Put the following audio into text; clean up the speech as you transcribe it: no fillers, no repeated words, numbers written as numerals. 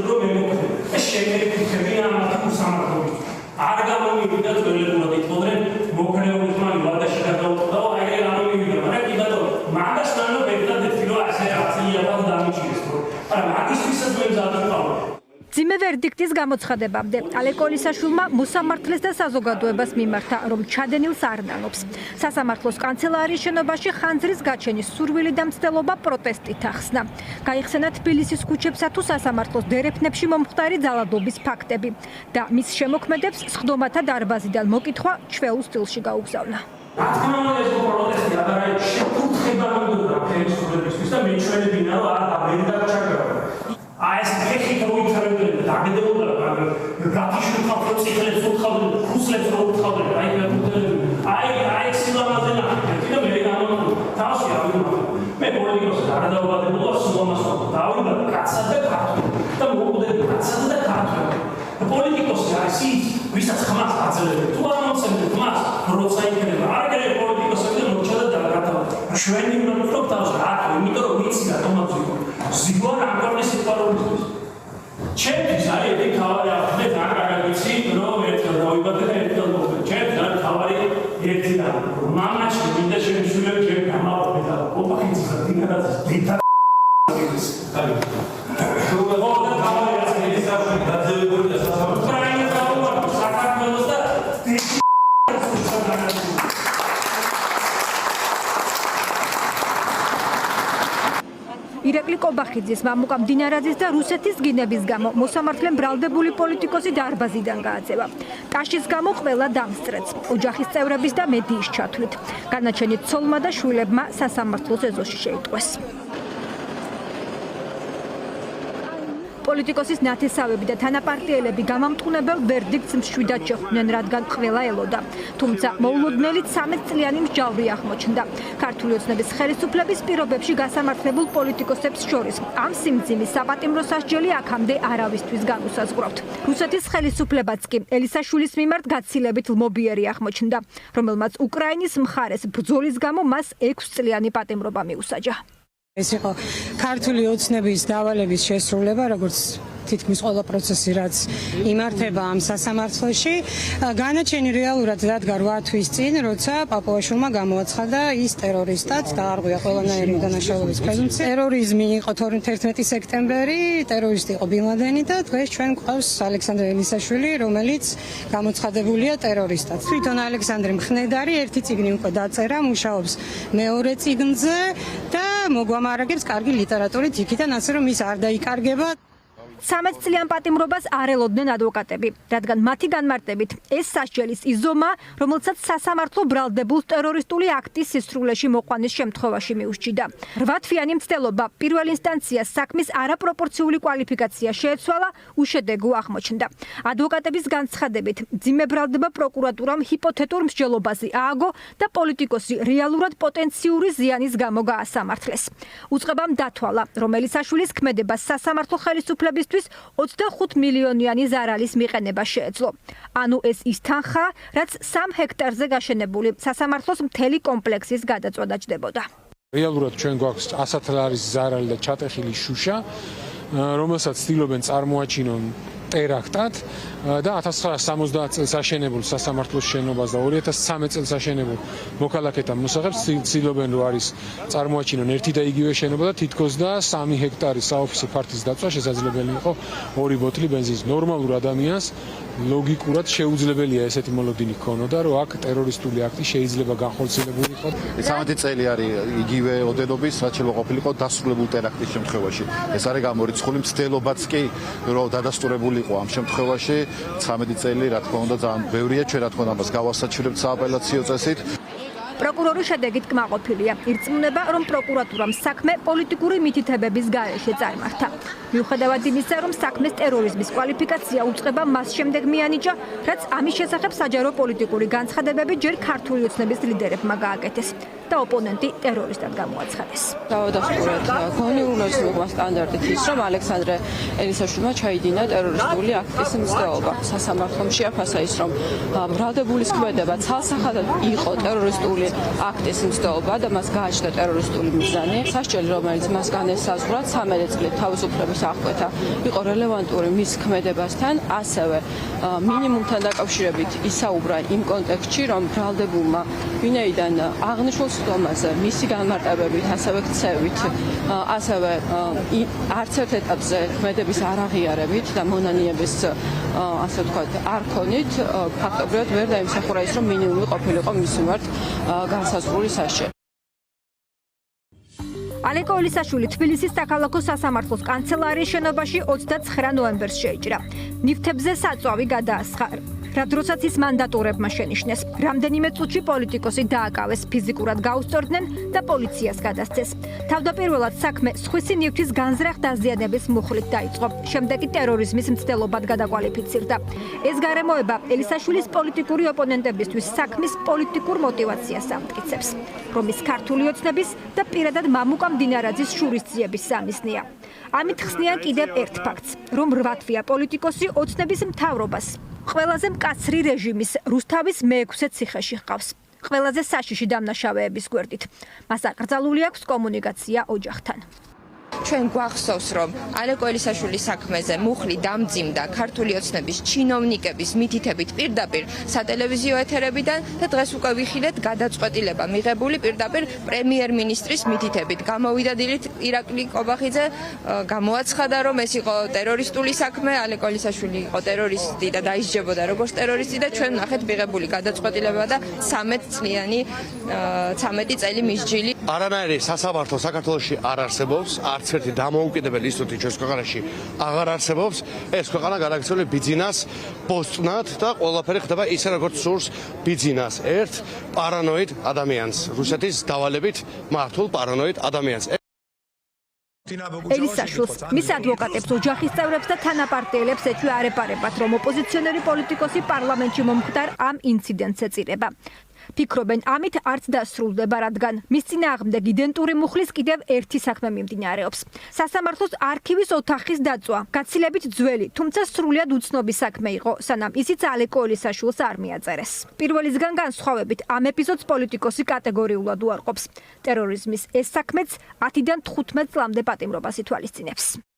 რომ მემოქმედი. ეს შემეიფიქებინა ამათი უსამართლობით. არ გამომივიდა ძველებურად იტყოდნენ მოქრეობის მან ვადაში გადაუწყდა, აი რა გამომივიდა, მაგრამ კი ბატონო, მაგას ნანო ვერდადეთი რომ ასე აცილებად დამიჭირეს, მაგრამ მაგისთვისაც მე მზადვიყავ. ძიმე ვერდიქტის გამოცხადებამდე ალეკო ელისაშვილმა მოსამართლეს და საზოგადოებას მიმართა, რომ ჩადენილს არ ნანობს. სასამართლოს კანცელარიის შენობაში ხანძრის გაჩენის სურვილი და მცდელობა პროტესტით ახსნა. გაიხსენა თბილისის ქუჩებსა თუ სასამართლოს დერეფნებში მომხდარი ძალადობის ფაქტები და მის შემოქმედებს სხდომათა დარბაზიდან მოკითხვა ჩვეულ სტილში გაუგზავნა. რა თქმა უნდა ეს პროტესტი არა შეკითხება უნდა ფერისურებისთვის და მეჩვენებინა რომ არა ვერ დაგჭირდება. აი ეს ფეხით მოიწევდნენ დაგდებოდა გრაფიში ხალხს ციკლებს უთხავდნენ რუსლებს რო უთხავდნენ აი სილამაზე ნახეთ და მე გამომდი თავში ავიღო მე პოლიტიკოსი არ დაუბადებულა სულამას დავიბად კაცად და ქართველ და მოუწოდები კაცად და ქართველ პოლიტიკოსი არის ის ვისაც ხმას აძლევს თუ არ მომცემთ ხმას როცა იქნება არ გერე პოლიტიკოსები და მოჩადა დაგათავა ჩვენი მოგწობ თავში რა იმიტომ რომ ვიცი რა თომაძე ზიგوار ამგვარი სიტყვარულისთვის. ჩემთვის არის ერთი თავარი ახლა და კარგიცი რომ ერთად დავიბადე და ერთად მოვიდე. ჩემთვის არის თავარი ერთი და მამაჩი მინდა შემიშვილები ჩემ გამავიდე და ოპახიცის და დინარაძის დედა ის. თუ მეგონა თავარი ასე ისახი დაძევებული და სასამართლო პრაიმი დაუვარ საქართველოს და ირაკლი კობახიძის, მამუკა მდინარაძის და რუსეთის გინების გამო მოსამართლემ ბრალდებული პოლიტიკოსი დარბაზიდან გააძევა. კაშის გამო ყველა დამსწრեց. ოჯახის წევრების და მედიის ჩათვლით. განაჩენი ცოლმა და შვილებმა სასამართლოს ეზოში შეიტყვეს. პოლიტიკოსის ნათესავები და თანაპარტიელები გამამტყუნებელ ვერდიქტს მშვიდად შეხვდნენ, რადგან ყველა ელოდა. თუმცა მოულოდნელი 13 წლიანი მსჯავრი აღმოჩნდა. ქართული ოცნების ხელისუფლების პირობებში გასამართლებულ პოლიტიკოსებს შორის ამ სიმძიმის საპატიმრო სასჯელი აქამდე არავისთვის განუსაზღვრავთ. რუსეთის ხელისუფლებაც კი ელისაშვილის მიმართ გაცილებით ლმობიერი აღმოჩნდა, რომელმაც უკრაინის მხარეს ბრძოლის გამო მას 6 წლიანი პატიმრობა მიუსაჯა. ეს იყო ქართული ოცნების დავალების შესრულება, როგორც თითქმის ყველა პროცესი, რაც იმართება ამ სასამართლოში. განაჩენი რეალურად დადგა 8 თვის წინ, როცა პაპუაშვილმა გამოაცხადა ის ტერორისტად, დაარღვია ყველანაირი დანაშაულების პრეზუმპცია. ტერორიზმი იყო 11 სექტემბერი, ტერორისტი იყო ბინ ლადენი და დღეს ჩვენ გვყავს ალექსანდრე ელისაშვილი, რომელიც გამოცხადებულია ტერორისტად. თვითონ ალექსანდრე მხნედარი ერთი წიგნი უკვე დაწერა, მუშაობს მეორე წიგნზე და მოგვამარაგებს კარგი ლიტერატურით იქიდან, ასე რომ ის არ დაიკარგება. 13 წლიან პატიმრობას არ ელოდნენ ადვოკატები, რადგან მათი განმარტებით ეს სასჯელის იზომა, რომელსაც სასამართლო ბრალდებულ ტერორისტული აქტის სისრულეში მოყვანის შემთხვევაში მიუსჯიდა. 8 თვიანი მცდელობა პირველ ინსტანციას საქმის არაპროპორციული კვალიფიკაცია შეეცვალა, უშედეგო აღმოჩნდა. ადვოკატების განცხადებით, ძიმე ბრალდება პროკურატურამ ჰიპოთეტურ მსჯელობაზე ააგო და პოლიტიკოსი რეალურად პოტენციური ზიანის გამო გაასამართლეს. უწყებამ დათვალა, რომ ელისაშვილის ქმედებას სასამართლო ხელისუფლების 25 მილიონიანი ზარალის მიყენება შეეძლო. ანუ ეს ის თანხა, რაც 3 ჰექტარზე გაშენებული სასამართლოს მთელი კომპლექსის გადაწვა დაჯდებოდა. რეალურად ჩვენ გვაქვს 100 ლარის ზარალი და ჩატეხილი შუშა, რომელსაც ცდილობენ წარმოაჩინონ ტერაქტად და 1970 წელს აშენებულ სასამართლოს შენობას და 2013 წელს აშენებულ მოქალაქეთა მოსახლეებს ცდილობენ რომ არის წარმოაჩინონ ერთი და იგივე შენობა და თითქოს და 3 ჰექტარის საოფისე ფართის დაცვა შესაძლებელი იყო 2 ბოთლი ბენზინის. ნორმალურ ადამიანს ლოგიკურად შეუძლებელია ესეთი მოლოდინი ჰქონოდა, რომ აქ ტერორისტული აქტი შეიძლება განხორციელებული იყო. 13 წელი არის იგივე ოდენობის, რაც შეიძლება ყოფილიყო დასრულებულ ტერაქტის შემთხვევაში. ეს არის გამორიცხული მცდელობაც კი რომ დადასტურებული იყო ამ შემთხვევაში 13 წელი, რა თქმა უნდა, ძალიან ბევრია, ჩვენ რა თქმა უნდა ამას გავასაჩივრებთ სააპელაციო წესით. პროკურორი შედეგით კმაყოფილია. ირწმუნება, რომ პროკურატურამ საქმე პოლიტიკური მითითებების გარეშე წარმართა. მიუხედავად იმისა, რომ საქმეს ტერორიზმის კვალიფიკაცია უწყება მას შემდეგ მიანიჭა, რაც ამის შესახებ საჯარო პოლიტიკური განცხადებები ჯერ ქართული ოცნების ლიდერებმა გააკეთეს. და ოპონენტი ტერორისტად გამოაცხადეს. დავადასტურეთ გონიურობის მიღმა სტანდარტით ის, რომ ალექსანდრე ელისაშვილმა ჩაიდინა ტერორისტული აქტის მცდელობა. სასამართლომ შეაფასა ის, რომ ბრალდებულის ქმედება ცალსახადად იყო ტერორისტული აქტის მცდელობა და მას გააჩნდა ტერორისტული მიზანი. სასჯელი, რომელიც მას განესაზღვრა 13 წლით თავისუფლების აღკვეთა, იყო რელევანტური მის ქმედებასთან, ასევე მინიმუმთან დაკავშირებით ისაუბრა იმ კონტექსტში, რომ ბრალდებულმა ვინაიდან აღნიშნულ სხდომაზე მისი განმარტებებით, ასევე ქცევით, ასევე არც ერთ ეტაპზე ქმედების არ აღიარებით და მონანიების ასე ვთქვათ, არ ქონით, ფაქტობრივად ვერ დაიმსახურა ის, რომ მინიმუმი ყოფილიყო მის მიმართ განსაზღვრული სასჯელი. ალეკო ელისაშვილი თბილისის საქალაქო სასამართლოს კანცელარიის შენობაში 29 ნოემბერს შეიჭრა. ნივთებზე საწვავი გადაასხა. რა დროსაც ის მანდატურებმა შენიშნეს, რამდენიმე წუთში პოლიტიკოსი დააკავეს, ფიზიკურად გაუსწორდნენ და პოლიციას გადასცეს. თავდაპირველად საქმე სხვისი ნივთის განზრახ დაზიანების მუხლით დაიწყო, შემდეგ კი ტერორიზმის მცდელობად გადაკვალიფიცირდა. ეს გარემოება ელისაშვილის პოლიტიკური ოპონენტებისთვის საქმის პოლიტიკურ მოტივაციას ამტკიცებს, რომ ის ქართული ოცნების და პირადად მამუკა მდინარაძის შურისძიების სამიზნეა. ამით ხსნიან კიდევ ერთ ფაქტს, რომ 8 თვეა პოლიტიკოსი ოცნების მთავრობას ყველაზე მკაცრი რეჟიმის რუსთავის მე-6 ციხეში ჰყავს. ყველაზე საშიში დამნაშავეების გვერდით. მას აკრძალული აქვს კომუნიკაცია ოჯახთან. ჩვენ გვახსოვს, რომ ალეკო ელისაშვილის საქმეზე მუხლი დამძიმდა ქართული ოცნების ჩინოვნიკების მითითებით პირდაპირ სატელევიზიო ეთერებიდან და დღეს უკვე ვიხილეთ გადაწყვეტილება მიღებული პირდაპირ პრემიერ-მინისტრის მითითებით. გამოვიდა დილით ირაკლი კობახიძე, გამოაცხადა, რომ ეს იყო ტერორისტული საქმე, ალეკო ელისაშვილი იყო ტერორისტი და დაისჯებოდა როგორც ტერორისტი და ჩვენ ნახეთ მიღებული გადაწყვეტილება და 13 წელი მისჯილი. არანაირი სასამართლო საქართველოში არ არსებობს, არც ერთი დამოუკიდებელი ინსტიტუტი ჩვენს ქვეყანაში აღარ არსებობს. ეს ქვეყანა გადაგცემული ბიძინას პოსტნად და ყველაფერი ხდება ისე როგორც სურს ბიძინას, ერთ პარანოიდ ადამიანს, რუსეთის დავალებით მართულ პარანოიდ ადამიანს. ელისაშვილს მის ადვოკატებს, ოჯახის წევრებს და თანაპარტიელებს ეჭვი არ ეპარებათ, რომ ოპოზიციონერი პოლიტიკოსი პარლამენტში მომხდარ ამ ინციდენტს ეწირება. ფიქრობენ, ამით არც დასრულდება, რადგან მის წინააღმდეგ იდენტური მუხლის კიდევ ერთი საქმე მიმდინარეობს. სასამართლოს არქივის ოთახის დაწვა, გაცილებით ძველი, თუმცა სრულიად უცნობი საქმე იყო, სანამ ისიც ალეკო ელისაშვილს არ მიაწერეს. პირველისგან განსხვავებით, ამ ეპიზოდს პოლიტიკოსი კატეგორიულად უარყოფს. ტერორიზმის ეს საქმეც 10-დან 15 წლამდე პატიმრობას ითვალისწინებს.